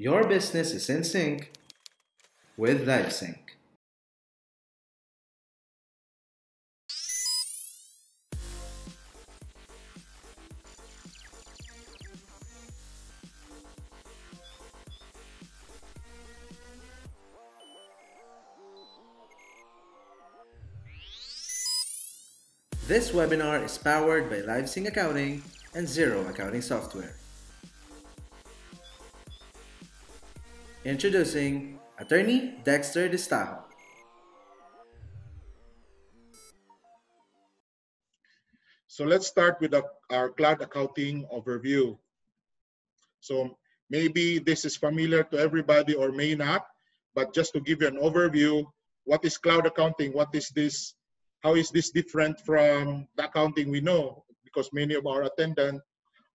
Your business is in sync with LiveSync. This webinar is powered by LiveSync Accounting and Xero Accounting Software. Introducing Attorney Dexter Distajo. So let's start with our cloud accounting overview. So maybe this is familiar to everybody or may not, but just to give you an overview, what is cloud accounting? What is this? How is this different from the accounting we know? Because many of our attendants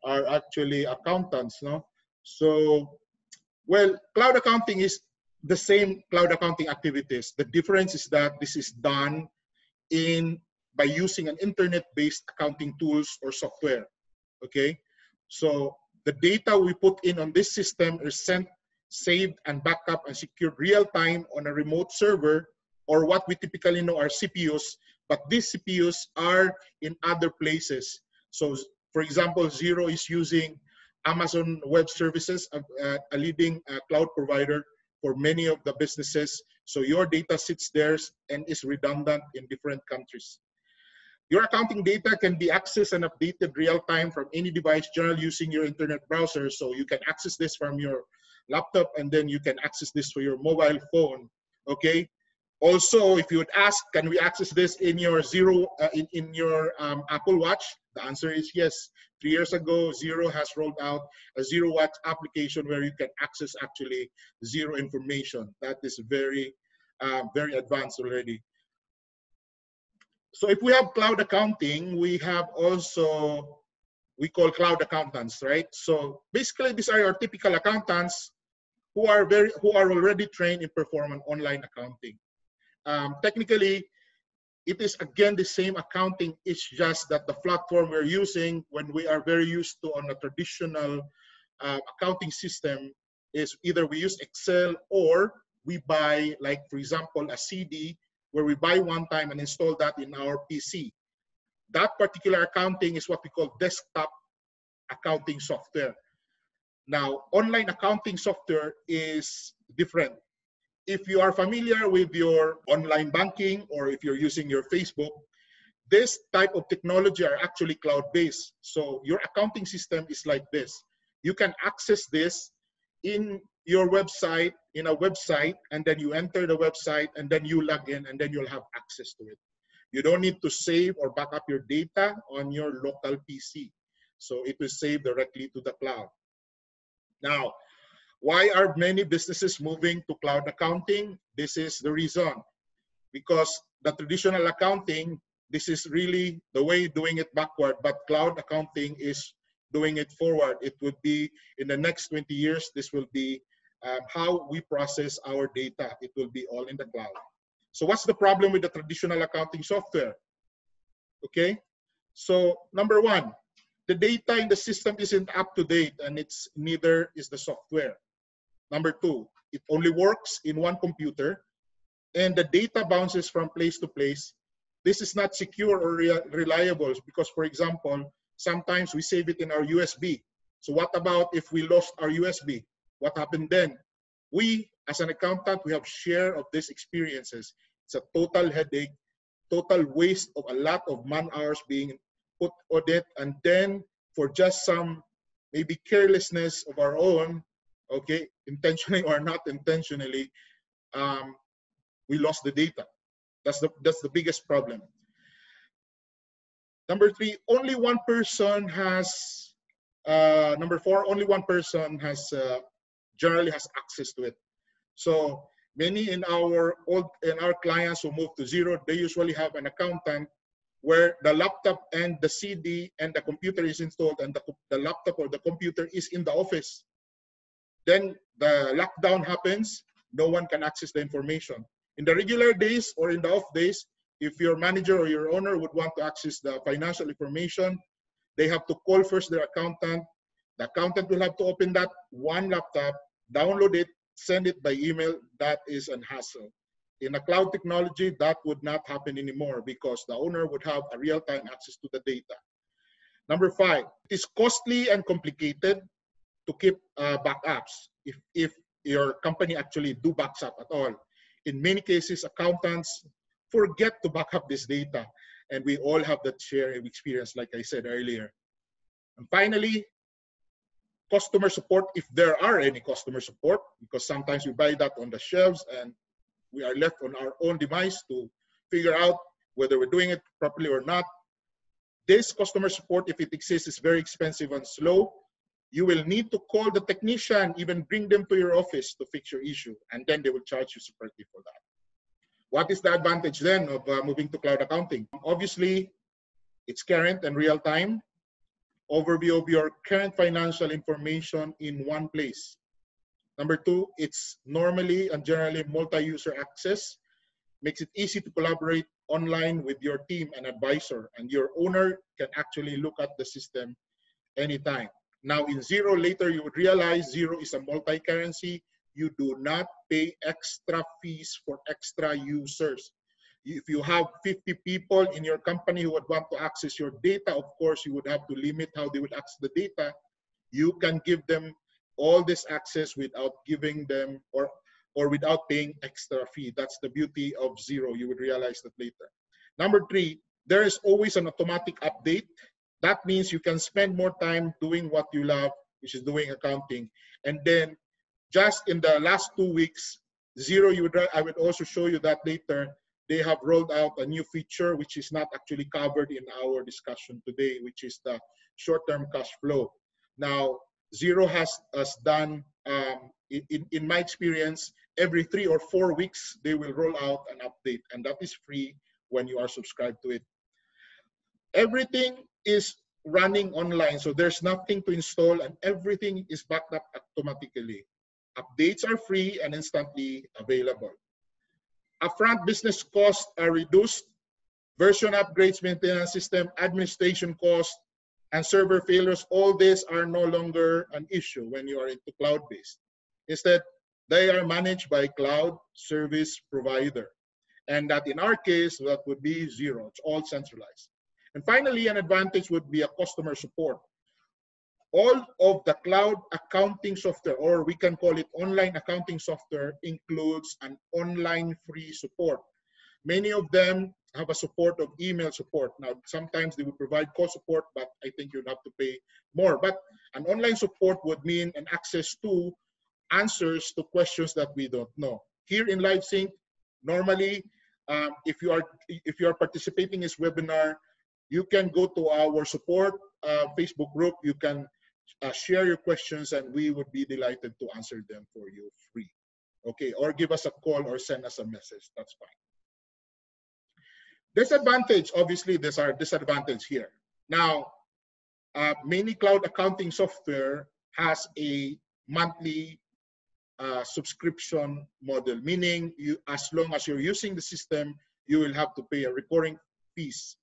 are actually accountants, no? So, well, cloud accounting is the same cloud accounting activities. The difference is that this is done by using an internet-based accounting tools or software, okay? So the data we put in on this system is sent, saved, and backed up and secured real-time on a remote server, or what we typically know are CPUs, but these CPUs are in other places. So for example, Xero is using Amazon Web Services, a leading cloud provider for many of the businesses. So your data sits there and is redundant in different countries. Your accounting data can be accessed and updated real-time from any device, generally using your internet browser. So you can access this from your laptop, and then you can access this for your mobile phone, okay? Also, if you would ask, can we access this in your Xero, in your Apple Watch? The answer is yes. 3 years ago, Xero has rolled out a Xero Watch application where you can access actually Xero information. That is very, very advanced already. So if we have cloud accounting, we have also, we call cloud accountants, right? So basically, these are your typical accountants who are already trained in performing online accounting. Technically, it is again the same accounting. It's just that the platform we're using, when we are very used to on a traditional accounting system, is either we use Excel or we buy, like for example, a CD where we buy one time and install that in our PC. That particular accounting is what we call desktop accounting software. Now, online accounting software is different. If you are familiar with your online banking, or if you're using your Facebook, this type of technology are actually cloud-based. So your accounting system is like this. You can access this in your website, in a website, and then you enter the website, and then you log in, and then you'll have access to it. You don't need to save or back up your data on your local PC. So it will save directly to the cloud. Now, why are many businesses moving to cloud accounting? This is the reason. Because the traditional accounting, this is really the way doing it backward, but cloud accounting is doing it forward. It would be in the next 20 years, this will be how we process our data. It will be all in the cloud. So what's the problem with the traditional accounting software? Okay, so number one, the data in the system isn't up to date, and it's neither is the software. Number two, it only works in one computer, and the data bounces from place to place. This is not secure or reliable because, for example, sometimes we save it in our USB. So what about if we lost our USB? What happened then? We, as an accountant, we have share of these experiences. It's a total headache, total waste of a lot of man hours being put on it, and then for just some maybe carelessness of our own, okay, intentionally or not intentionally, we lost the data. That's the biggest problem. Number three, only one person has. Number four, only one person has generally has access to it. So many in our clients who move to Xero, they usually have an accountant where the laptop and the CD and the computer is installed, and the laptop or the computer is in the office. Then the lockdown happens, no one can access the information. In the regular days or in the off days, if your manager or your owner would want to access the financial information, they have to call first their accountant. The accountant will have to open that one laptop, download it, send it by email. That is an hassle. In a cloud technology, that would not happen anymore because the owner would have a real-time access to the data. Number 5, it is costly and complicated to keep backups if your company actually do backs up at all. In many cases, accountants forget to back up this data, and we all have that share of experience, like I said earlier. And finally, customer support, if there are any customer support, because sometimes we buy that on the shelves and we are left on our own device to figure out whether we're doing it properly or not. This customer support, if it exists, is very expensive and slow. You will need to call the technician, even bring them to your office to fix your issue, and then they will charge you separately for that. What is the advantage then of moving to cloud accounting? Obviously, it's current and real time. Overview of your current financial information in one place. Number 2, it's normally and generally multi-user access. Makes it easy to collaborate online with your team and advisor, and your owner can actually look at the system anytime. Now in Xero, later you would realize Xero is a multi-currency. You do not pay extra fees for extra users. If you have 50 people in your company who would want to access your data, of course, you would have to limit how they would access the data. You can give them all this access without giving them or without paying extra fee. That's the beauty of Xero. You would realize that later. Number 3, there is always an automatic update. That means you can spend more time doing what you love, which is doing accounting. And then just in the last 2 weeks, Xero, I would also show you that later, they have rolled out a new feature which is not actually covered in our discussion today, which is the short-term cash flow. Now, Xero has done, in my experience, every 3 or 4 weeks, they will roll out an update, and that is free when you are subscribed to it. Everything is running online, so there's nothing to install, and everything is backed up automatically. Updates are free and instantly available. Upfront business costs are reduced. Version upgrades, maintenance system, administration costs, and server failures, all these are no longer an issue when you are into cloud-based. Instead, they are managed by cloud service provider. And that in our case, that would be Xero. It's all centralized. And finally, an advantage would be a customer support. All of the cloud accounting software, or we can call it online accounting software, includes an online free support. Many of them have a support of email support. Now, sometimes they will provide call support, but I think you'll have to pay more. But an online support would mean an access to answers to questions that we don't know. Here in LiveSync, normally, if you are participating in this webinar, you can go to our support Facebook group. You can share your questions, and we would be delighted to answer them for you free. Okay, or give us a call or send us a message. That's fine. Disadvantage, obviously, there's our disadvantage here. Now, many cloud accounting software has a monthly subscription model, meaning as long as you're using the system, you will have to pay a recurring fees.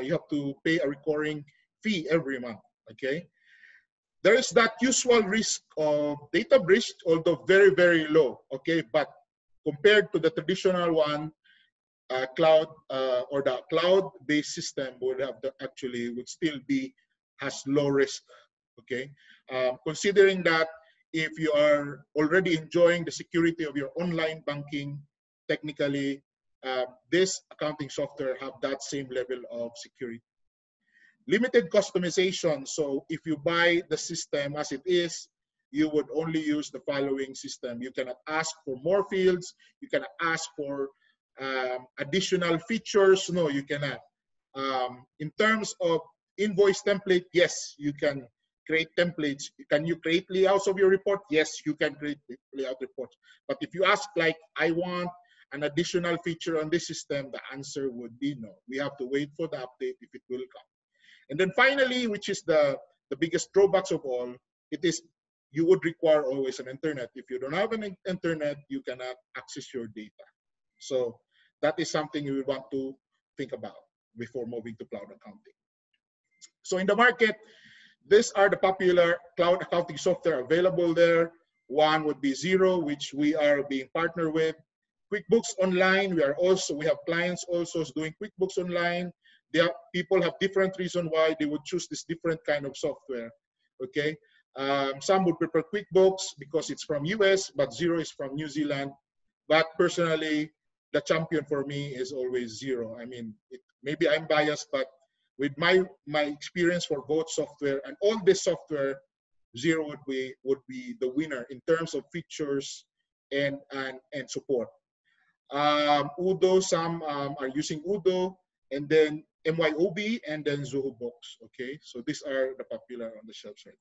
You have to pay a recurring fee every month, okay? There is that usual risk of data breach, although very, very low, okay? But compared to the traditional one, cloud or the cloud-based system would still has low risk, okay? Considering that if you are already enjoying the security of your online banking, technically, this accounting software have that same level of security. Limited customization. So if you buy the system as it is, you would only use the following system. You cannot ask for more fields. You cannot ask for additional features. No, you cannot. In terms of invoice template, yes, you can create templates. Can you create layouts of your report? Yes, you can create layout reports. But if you ask, like, I want an additional feature on this system, the answer would be no. We have to wait for the update if it will come. And then finally, which is the biggest drawbacks of all, it is you would require always an internet. If you don't have an internet, you cannot access your data. So that is something you would want to think about before moving to cloud accounting. So in the market, these are the popular cloud accounting software available there. One would be Xero, which we are being partnered with. QuickBooks Online, we have clients also doing QuickBooks Online. People have different reasons why they would choose this different kind of software. Okay, some would prefer QuickBooks because it's from US, but Xero is from New Zealand. But personally, the champion for me is always Xero. I mean, maybe I'm biased, but with my experience for both software and all this software, Xero would be the winner in terms of features and support. Udo, some are using Udo, and then MYOB, and then Zoho Box. Okay, so these are the popular on the shelves right